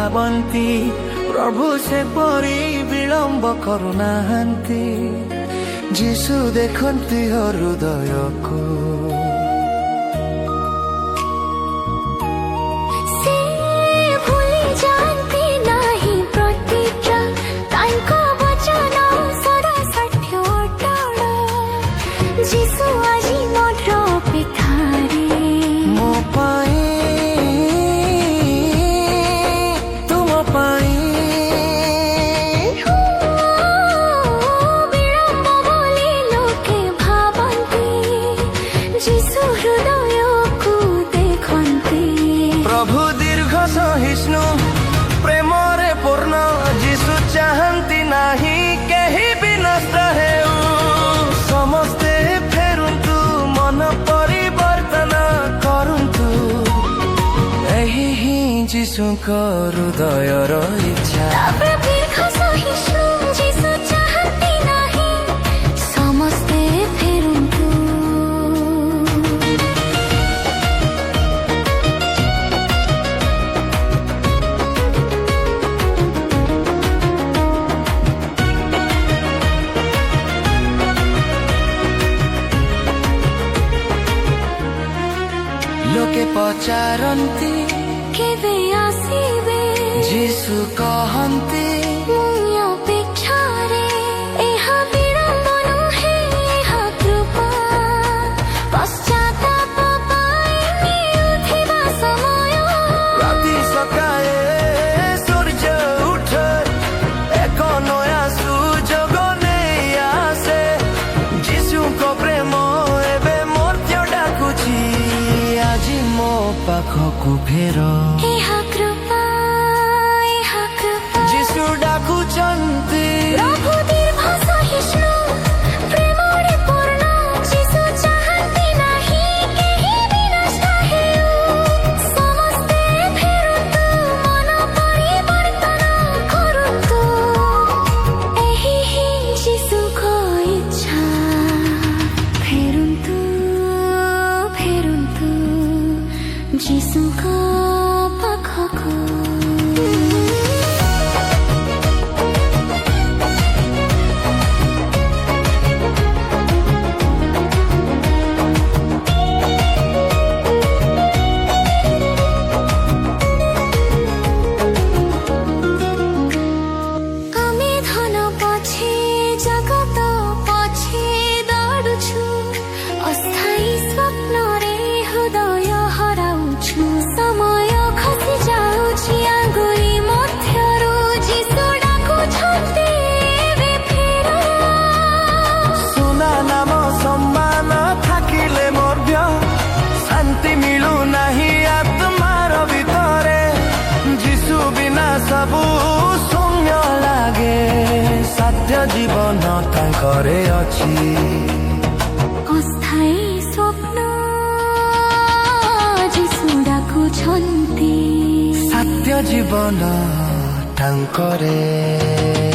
भावंती प्रभु से परी विलंब करुनाहांती जीशु देखंती हृदय को प्रभु दीर्घ सहिष्णु प्रेम रे पूर्ण जीशु चाहती नहीं कहीं भी नष्ट हेउ समस्ते फेरुंतु मन परिवर्तन करंतु एही ही जीशु को हृदय रो इच्छा दीर्घ सहिष्णु जीशु चाहती नहीं समस्ते फेरुंतु लोके पचारंती केवे आसीबे जीशु कहंती मुई अपेक्षारे एहा विलंब नुहे एहा कृपा पश्चाताप पाई मिलुथिबा समय राति सकाळे सूर्य उठे एक नया सुजोग नेई आसे जीशु को प्रेम एबे मर्त्य डाकुची आजी मो पाखकु फेरो एहा कृपा जीशु डाकुचंती प्रभु दीर्घ सहिष्णु प्रेम रे पूर्ण जीशु चाहती नहीं केही भी नष्ट हेउ समस्ते फेरुंतु मन परिवर्तन करंतु एही ही जीशु को इच्छा फेरुंतु जीशु को पाखकु सबु शून्य लागे साध्य जीवन तांकरे अछि अस्थायी स्वप्न जीशु डाकुछन्ति साध्य जीवन तांकरे।